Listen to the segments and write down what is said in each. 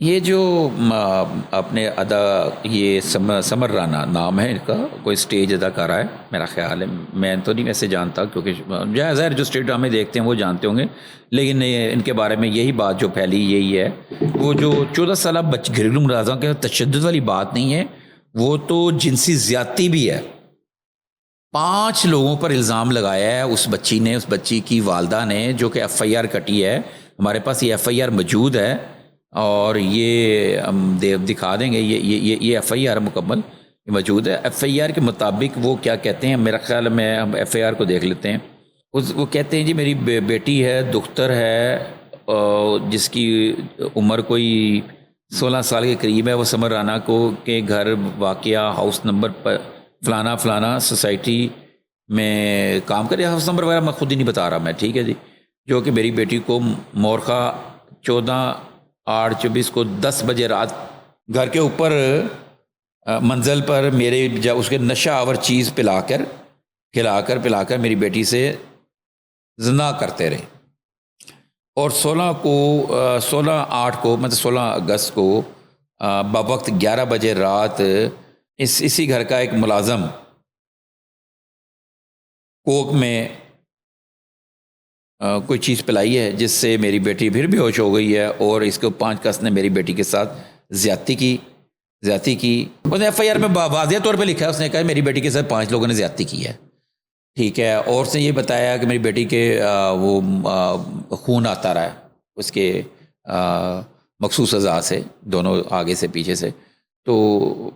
یہ جو اپنے ادا یہ سمر رانا نام ہے ان کا، کوئی اسٹیج اداکارہ ہے میرا خیال ہے، میں تو نہیں ویسے جانتا کیونکہ ظاہر جو اسٹیج ڈرامے دیکھتے ہیں وہ جانتے ہوں گے، لیکن ان کے بارے میں یہی بات جو پھیلی یہی ہے، وہ جو 14 سالہ گھریلو ملازمہ کے تشدد والی بات نہیں ہے، وہ تو جنسی زیادتی بھی ہے۔ 5 لوگوں پر الزام لگایا ہے اس بچی نے، اس بچی کی والدہ نے، جو کہ ایف آئی آر کٹی ہے، ہمارے پاس یہ ایف آئی آر موجود ہے اور یہ ہم دکھا دیں گے، یہ ایف آئی آر مکمل موجود ہے۔ ایف آئی آر کے مطابق وہ کیا کہتے ہیں، میرا خیال میں ہم ایف آئی آر کو دیکھ لیتے ہیں۔ وہ کہتے ہیں جی میری بیٹی ہے، دختر ہے، جس کی عمر کوئی 16 سال کے قریب ہے، وہ سمر رانا کو کے گھر واقعہ ہاؤس نمبر پر فلانا فلانا سوسائٹی میں کام کرے، ہاؤس نمبر وغیرہ میں خود ہی نہیں بتا رہا میں، ٹھیک ہے جی، جو کہ میری بیٹی کو مورخہ 14/8/24 کو 10 بجے رات گھر کے اوپر منزل پر میرے اس کے نشہ آور چیز پلا کر میری بیٹی سے زنا کرتے رہے، اور 16/8 کو مطلب 16 اگست کو بوقت 11 بجے رات اسی گھر کا ایک ملازم کوک میں کوئی چیز پلائی ہے جس سے میری بیٹی پھر بھی ہوش ہو گئی ہے، اور اس کو 5 کس نے میری بیٹی کے ساتھ زیادتی کی۔ اس نے ایف آئی آر میں واضح طور پہ لکھا ہے، اس نے کہا میری بیٹی کے ساتھ 5 لوگوں نے زیادتی کی ہے، ٹھیک ہے، اور اس نے یہ بتایا کہ میری بیٹی کے وہ خون آتا رہا ہے اس کے مخصوص اعضاء سے، دونوں آگے سے پیچھے سے۔ تو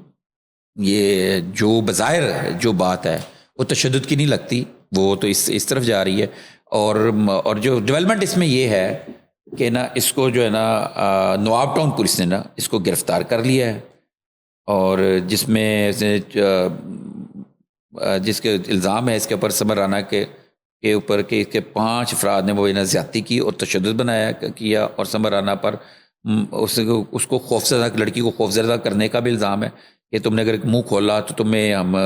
یہ جو بظاہر جو بات ہے وہ تشدد کی نہیں لگتی، وہ تو اس طرف جا رہی ہے، اور جو ڈیولپمنٹ اس میں یہ ہے کہ نا اس کو جو ہے نا نواب ٹاؤن پولیس نے نا اس کو گرفتار کر لیا ہے، اور جس میں جس کے الزام ہے اس کے اوپر سمر رانا کے اوپر کہ اس کے 5 افراد نے وہ زیادتی کی اور تشدد کیا، اور سمر رانا پر اس کو خوفزدہ لڑکی کو خوفزدہ کرنے کا بھی الزام ہے کہ تم نے اگر منہ کھولا تو تمہیں ہم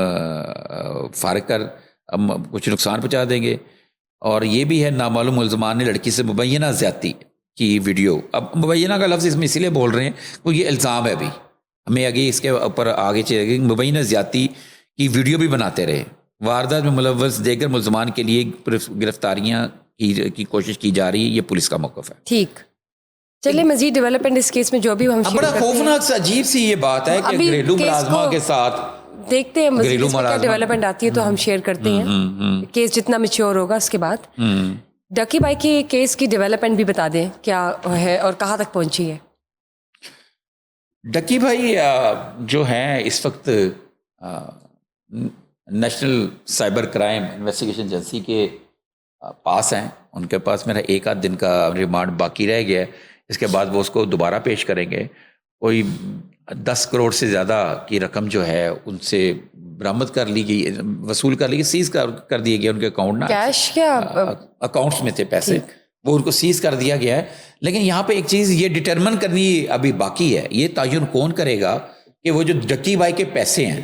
فارغ کر ہم کچھ نقصان پہنچا دیں گے۔ اور یہ بھی ہے نامعلوم ملزمان نے لڑکی سے مبینہ زیادتی کی ویڈیو، اب مبینہ کا لفظ اس میں اسی لیے بول رہے ہیں وہ یہ الزام ہے، ابھی ہمیں آگے اس کے اوپر آگے چلے گی، مبینہ زیادتی کی ویڈیو بھی بناتے رہے۔ واردات میں ملوث دیگر ملزمان کے لیے گرفتاریاں کی کوشش کی جا رہی ہے، یہ پولیس کا موقف ہے۔ ٹھیک، چلیے مزید ڈیولپمنٹ اس کیس میں جو بھی ہم بڑا خوفناک سے عجیب سی یہ بات ہے کہ گھریلو ملازمہ کے ساتھ دیکھتے ہیں مزید اس میں کیا ڈیولپمنٹ آتی ہے تو ہم شیئر کرتے ہیں، کیس جتنا میچور ہوگا اس کے بعد۔ ڈکی بھائی کی کیس کی ڈیولپمنٹ بھی بتا دیں کیا ہے اور کہاں تک پہنچی ہے۔ ڈکی بھائی جو ہیں اس وقت national cyber crime investigation agency کے پاس ہیں، ان کے پاس میرا 1 آدھ دن کا ریمانڈ باقی رہ گیا ہے، اس کے بعد وہ اس کو دوبارہ پیش کریں گے۔ کوئی 10 کروڑ سے زیادہ کی رقم جو ہے ان سے برآمد کر لی گئی، وصول کر لی گئی، سیز کر دیے گئے ان کے اکاؤنٹ، کیش کیا اکاؤنٹس میں تھے پیسے، وہ ان کو سیز کر دیا گیا ہے۔ لیکن یہاں پہ ایک چیز یہ ڈٹرمن کرنی ابھی باقی ہے، یہ تعین کون کرے گا کہ وہ جو ڈکی بھائی کے پیسے ہیں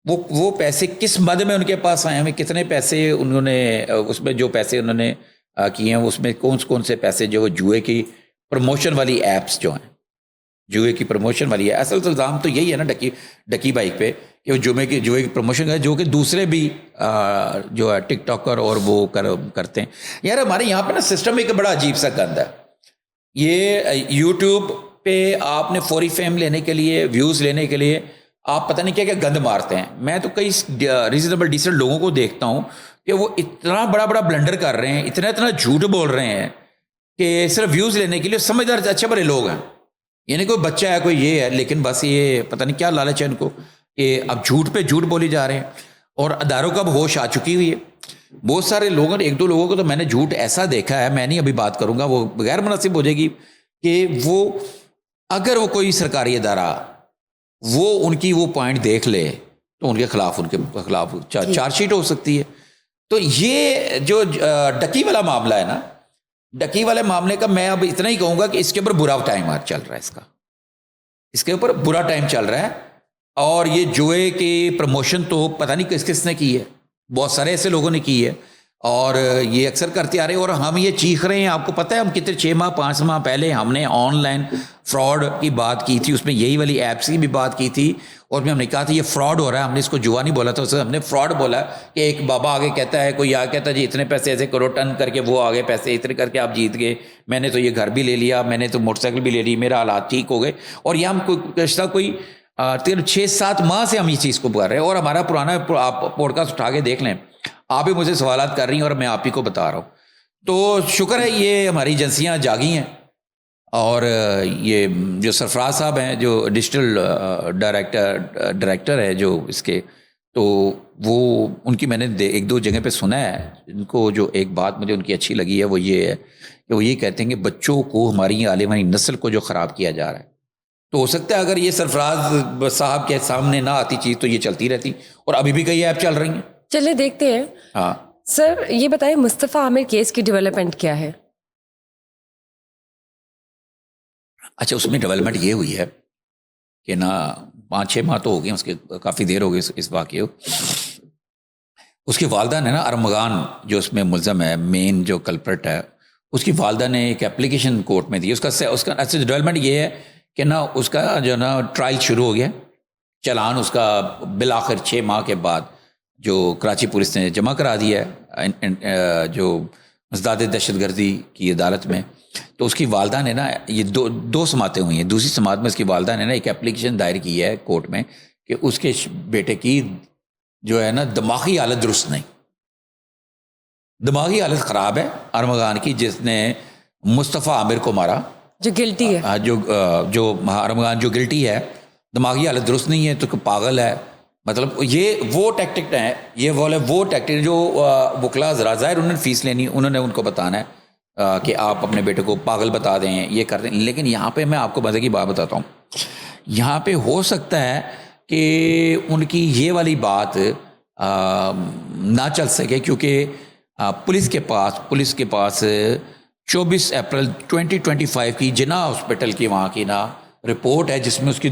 وہ پیسے کس مد میں ان کے پاس آئے ہیں، کتنے پیسے انہوں نے اس میں جو پیسے انہوں نے کیے ہیں اس میں کون سے پیسے جو جوئے کی پروموشن والی ایپس جو ہیں، جوئے کی پروموشن والی ہے۔ اصل الزام تو یہی ہے نا ڈکی بائک پہ کہ وہ جوئے کی پروموشن جو کہ دوسرے بھی جو ہے ٹک ٹاکر اور وہ کرتے ہیں۔ یار ہمارے یہاں پہ نا سسٹم ایک بڑا عجیب سا گند ہے، یہ یوٹیوب پہ آپ نے فوری فیم لینے کے لیے، ویوز لینے کے لیے آپ پتہ نہیں کیا گند مارتے ہیں۔ میں تو کئی ریزنیبل ڈیسنٹ لوگوں کو دیکھتا ہوں کہ وہ اتنا بڑا بلنڈر کر رہے ہیں، اتنا جھوٹ بول رہے ہیں کہ صرف ویوز لینے کے لیے، سمجھدار اچھے بڑے لوگ ہیں، یعنی کوئی بچہ ہے کوئی یہ ہے، لیکن بس یہ پتہ نہیں کیا لالچ ہے ان کو کہ اب جھوٹ پہ جھوٹ بولی جا رہے ہیں، اور اداروں کا اب ہوش آ چکی ہوئی ہے۔ بہت سارے لوگوں، 1-2 لوگوں کو تو میں نے جھوٹ ایسا دیکھا ہے، میں نہیں ابھی بات کروں گا، وہ غیر مناسب ہو جائے گی، کہ وہ اگر وہ کوئی سرکاری ادارہ وہ ان کی وہ پوائنٹ دیکھ لے تو ان کے خلاف چارج شیٹ ہو سکتی ہے۔ تو یہ جو ڈکی والا معاملہ ہے نا، ڈکی والے معاملے کا میں اب اتنا ہی کہوں گا کہ اس کے اوپر برا ٹائم چل رہا ہے، اس کے اوپر برا ٹائم چل رہا ہے، اور یہ جوئے کی پروموشن تو پتہ نہیں کس نے کی ہے، بہت سارے ایسے لوگوں نے کی ہے، اور یہ اکثر کرتے آ رہے ہیں، اور ہم یہ چیخ رہے ہیں۔ آپ کو پتہ ہے ہم کتنے 6 ماہ 5 ماہ پہلے ہم نے آن لائن فراڈ کی بات کی تھی، اس میں یہی والی ایپس کی بھی بات کی تھی، اور ہم نے کہا تھا یہ فراڈ ہو رہا ہے. ہم نے اس کو جوا نہیں بولا تھا، اسے ہم نے فراڈ بولا کہ ایک بابا آگے کہتا ہے، کوئی آگے کہتا ہے جی اتنے پیسے ایسے کرو، ٹن کر کے وہ آگے پیسے اتنے کر کے آپ جیت گئے، میں نے تو یہ گھر بھی لے لیا، میں نے تو موٹر سائیکل بھی لے لی، میرا حالات ٹھیک ہو گئے. اور یہ ہم کوئی 6-7 ماہ سے ہم یہ چیز کو کر رہے ہیں. اور ہمارا پرانا آپ پوڈ کاسٹ اٹھا کے دیکھ لیں، آپ بھی مجھے سوالات کر رہی ہیں اور میں آپ ہی کو بتا رہا ہوں. تو شکر ہے یہ ہماری ایجنسیاں جاگی ہیں. اور یہ جو سرفراز صاحب ہیں جو ڈیجیٹل ڈائریکٹر ہے جو اس کے، تو وہ ان کی میں نے 1-2 جگہ پہ سنا ہے. ان کو جو ایک بات مجھے ان کی اچھی لگی ہے وہ یہ ہے کہ وہ یہ کہتے ہیں کہ بچوں کو، ہماری آنے والی نسل کو جو خراب کیا جا رہا ہے، تو ہو سکتا ہے اگر یہ سرفراز صاحب کے سامنے نہ آتی چیز تو یہ چلتی رہتی، اور ابھی بھی کئی ایپ چل رہی ہیں. چلے دیکھتے ہیں. ہاں سر یہ بتائیں مصطفیٰ عامر کیس کی ڈیولپمنٹ کیا ہے؟ اچھا، اس میں ڈیولپمنٹ یہ ہوئی ہے کہ نا 5-6 ماہ تو ہو گئے اس کے، کافی دیر ہو گئی اس واقعے. اس کی والدہ نے نا، ارمغان جو اس میں ملزم ہے، مین جو کلپرٹ ہے، اس کی والدہ نے ایک اپلیکیشن کورٹ میں دی. اس کا اچھا ڈیولپمنٹ یہ ہے کہ نا اس کا جو نا ٹرائل شروع ہو گیا، چلان اس کا بالآخر 6 ماہ کے بعد جو کراچی پولیس نے جمع کرا دیا ہے جو مزداد دہشت گردی کی عدالت میں. تو اس کی والدہ نے نا، یہ دو سماعتیں ہوئی ہیں، دوسری سماعت میں اس کی والدہ نے نا ایک اپلیکیشن دائر کی ہے کورٹ میں کہ اس کے بیٹے کی جو ہے نا دماغی حالت درست نہیں، دماغی حالت خراب ہے ارمغان کی، جس نے مصطفیٰ عامر کو مارا، جو گلٹی ہے، جو ارمغان جو گلٹی ہے، دماغی حالت درست نہیں ہے تو پاگل ہے. مطلب یہ وہ ٹیکٹک ہے، یہ وہ ٹیکٹک جو وکلا حضرات، ظاہر انہوں نے فیس لینی، انہوں نے ان کو بتانا ہے کہ آپ اپنے بیٹے کو پاگل بتا دیں، یہ کر دیں. لیکن یہاں پہ میں آپ کو مزے کی بات بتاتا ہوں، یہاں پہ ہو سکتا ہے کہ ان کی یہ والی بات نہ چل سکے، کیونکہ پولیس کے پاس 24 اپریل 2025 کی جناح ہاسپٹل کی وہاں کی نا رپورٹ ہے، جس میں اس کی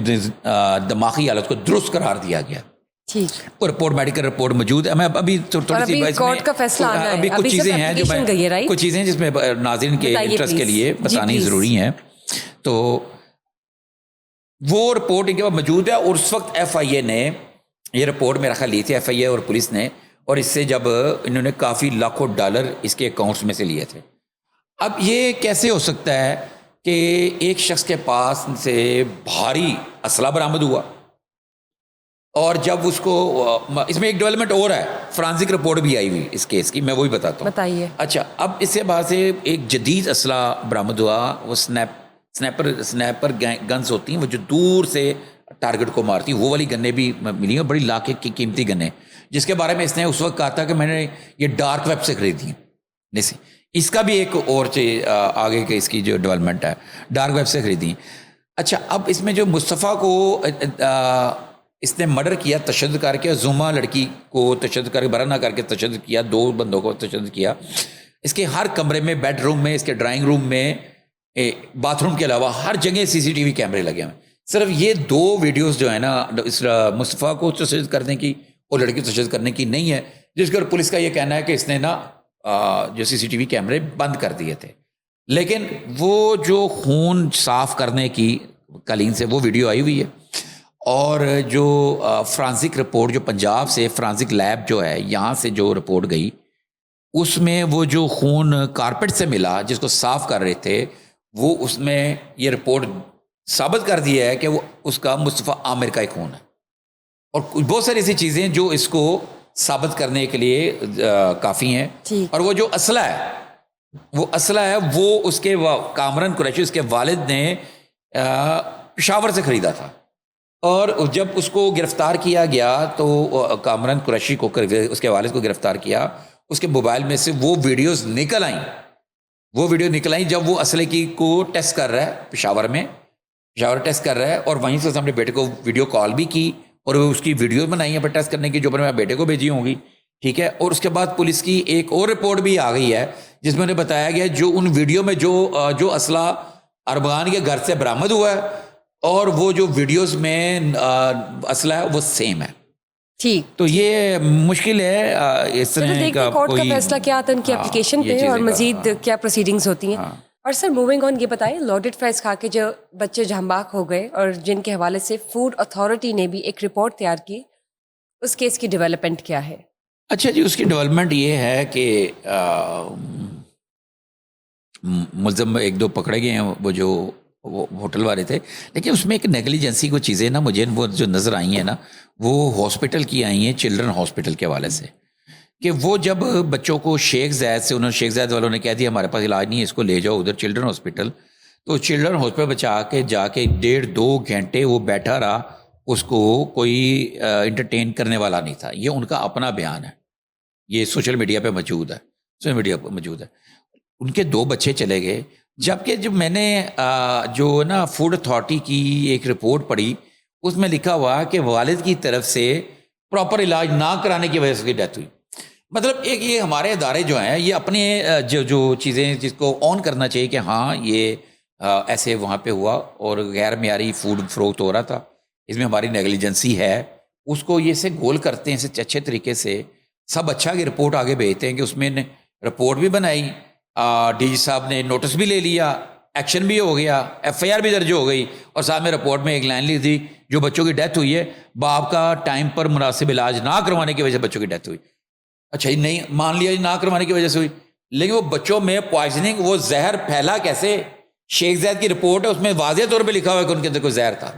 دماغی حالت کو درست قرار دیا گیا. ٹھیک، اور رپورٹ، میڈیکل رپورٹ موجود ہے. میں ابھی تھوڑی سی کورٹ کا فیصلہ آنا ہے، ابھی کچھ چیزیں ہیں جو میں کچھ چیزیں جس میں ناظرین کے انٹرسٹ کے لیے بتانی ضروری ہیں. تو وہ رپورٹ ان کے پاس موجود ہے، اور اس وقت ایف آئی اے نے یہ رپورٹ میرا خیال لی تھی، ایف آئی اے اور پولیس نے، اور اس سے جب انہوں نے کافی لاکھوں ڈالر اس کے اکاؤنٹس میں سے لیے تھے. اب یہ کیسے ہو سکتا ہے کہ ایک شخص کے پاس سے بھاری اسلحہ برآمد ہوا، اور جب اس کو، اس میں ایک ڈیولپمنٹ اور ہے، فرانسک رپورٹ بھی آئی ہوئی اس کیس کی، میں وہی بتاتا ہوں. بتائیے. اچھا، اب اس سے بعد سے ایک جدید اسلحہ برآمد ہوا، وہ سنیپر گنز ہوتی ہیں، وہ جو دور سے ٹارگٹ کو مارتی ہیں، وہ والی گنیں بھی ملی ہیں، بڑی لاکھ کی قیمتی گنیں، جس کے بارے میں اس نے اس وقت کہا تھا کہ میں نے یہ ڈارک ویب سے خریدی ہیں. اس کا بھی ایک اور آگے کے اس کی جو ڈیولپمنٹ ہے، ڈارک ویب سے خریدی. اچھا، اب اس میں جو مصطفیٰ کو اس نے مرڈر کیا، تشدد کر کے، زما لڑکی کو تشدد کر کے، برا نہ کر کے تشدد کیا، 2 بندوں کو تشدد کیا. اس کے ہر کمرے میں، بیڈ روم میں، اس کے ڈرائنگ روم میں، باتھ روم کے علاوہ ہر جگہ CCTV کیمرے لگے ہوئے ہیں. صرف یہ 2 ویڈیوز جو ہے نا اس مصطفیٰ کو تشدد کرنے کی اور لڑکی کو تشدد کرنے کی نہیں ہے، جس پر پولیس کا یہ کہنا ہے کہ اس نے نا جو CCTV کیمرے بند کر دیے تھے. لیکن وہ جو خون صاف کرنے کی قالین سے وہ ویڈیو آئی ہوئی ہے، اور جو فرانسک رپورٹ جو پنجاب سے فرانسک لیب جو ہے یہاں سے جو رپورٹ گئی، اس میں وہ جو خون کارپیٹ سے ملا جس کو صاف کر رہے تھے، وہ اس میں یہ رپورٹ ثابت کر دیا ہے کہ وہ اس کا مصطفیٰ عامر کا ہی خون ہے. اور بہت ساری ایسی چیزیں جو اس کو ثابت کرنے کے لیے کافی ہیں. اور وہ جو اسلحہ ہے وہ اس کے کامران قریشی، اس کے والد نے پشاور سے خریدا تھا، اور جب اس کو گرفتار کیا گیا تو کامران قریشی کو، اس کے والد کو گرفتار کیا، اس کے موبائل میں سے وہ ویڈیو نکل آئیں جب وہ اسلحے کی کو ٹیسٹ کر رہا ہے پشاور ٹیسٹ کر رہا ہے، اور وہیں سے اپنے بیٹے کو ویڈیو کال بھی کی، اور وہ اس کی ویڈیو بنائی ہے پر ٹیسٹ کرنے کی، جو پر میں بیٹے کو بھیجی ہوں گی. ٹھیک ہے. اور اس کے بعد پولیس کی ایک اور رپورٹ بھی آ گئی ہے جس میں انہیں بتایا گیا جو ان ویڈیو میں جو اسلحہ ارمغان کے گھر سے برآمد ہوا ہے اور وہ جو ویڈیوز میں اسلحہ ہے وہ سیم ہے. ٹھیک. تو یہ مشکل ہے اس طرح کا کورٹ کا فیصلہ کیا آتا ہے ان کی اپلیکیشن پہ، اور مزید کیا پروسیڈنگز ہوتی ہیں. اور سر موونگ آن یہ بتائیں لوڈڈ فرائز کھا کے جو بچے جہنباک ہو گئے اور جن کے حوالے سے فوڈ اتھارٹی نے بھی ایک رپورٹ تیار کی، اس کیس کی ڈیولپمنٹ کیا ہے؟ اچھا جی، اس کی ڈیولپمنٹ یہ ہے کہ ملزم 1-2 پکڑے گئے ہیں، وہ جو وہ ہوٹل والے تھے، لیکن اس میں ایک نیگلیجنسی کو چیزیں نا مجھے وہ جو نظر آئی ہیں نا، وہ ہاسپٹل کی آئی ہیں، چلڈرن ہاسپٹل کے حوالے سے، کہ وہ جب بچوں کو شیخ زید سے انہوں نے شیخ زید والوں نے کہہ دیا ہمارے پاس علاج نہیں ہے، اس کو لے جاؤ ادھر چلڈرن ہاسپٹل، تو چلڈرن ہاسپٹل بچا کے جا کے 1.5-2 گھنٹے وہ بیٹھا رہا، اس کو کوئی انٹرٹین کرنے والا نہیں تھا۔ یہ ان کا اپنا بیان ہے، یہ سوشل میڈیا پہ موجود ہے۔ ان کے 2 بچے چلے گئے، جبکہ جب میں نے جو نا فوڈ اتھارٹی کی ایک رپورٹ پڑھی، اس میں لکھا ہوا کہ والد کی طرف سے پراپر علاج نہ کرانے کی وجہ سے اس کی ڈیتھ ہوئی۔ مطلب ایک یہ ہمارے ادارے جو ہیں یہ اپنے جو چیزیں جس کو آن کرنا چاہیے کہ ہاں یہ ایسے وہاں پہ ہوا اور غیر معیاری فوڈ فروخت ہو رہا تھا، اس میں ہماری نیگلیجنسی ہے، اس کو یہ سے گول کرتے ہیں اچھے طریقے سے، سب اچھا کہ رپورٹ آگے بھیجتے ہیں کہ اس میں رپورٹ بھی بنائی، ڈی جی صاحب نے نوٹس بھی لے لیا، ایکشن بھی ہو گیا، ایف آئی آر بھی درج ہو گئی، اور ساتھ میں رپورٹ میں ایک لائن لی تھی جو بچوں کی ڈیتھ ہوئی ہے باپ کا ٹائم پر مناسب علاج نہ کروانے کی وجہ سے بچوں کی ڈیتھ ہوئی۔ اچھا یہ نہیں مان لیا نہ کروانے کی وجہ سے ہوئی، لیکن وہ بچوں میں پوائزننگ، وہ زہر پھیلا کیسے؟ شیخ زید کی رپورٹ ہے، اس میں واضح طور پہ لکھا ہوا ہے کہ ان کے اندر کوئی زہر تھا۔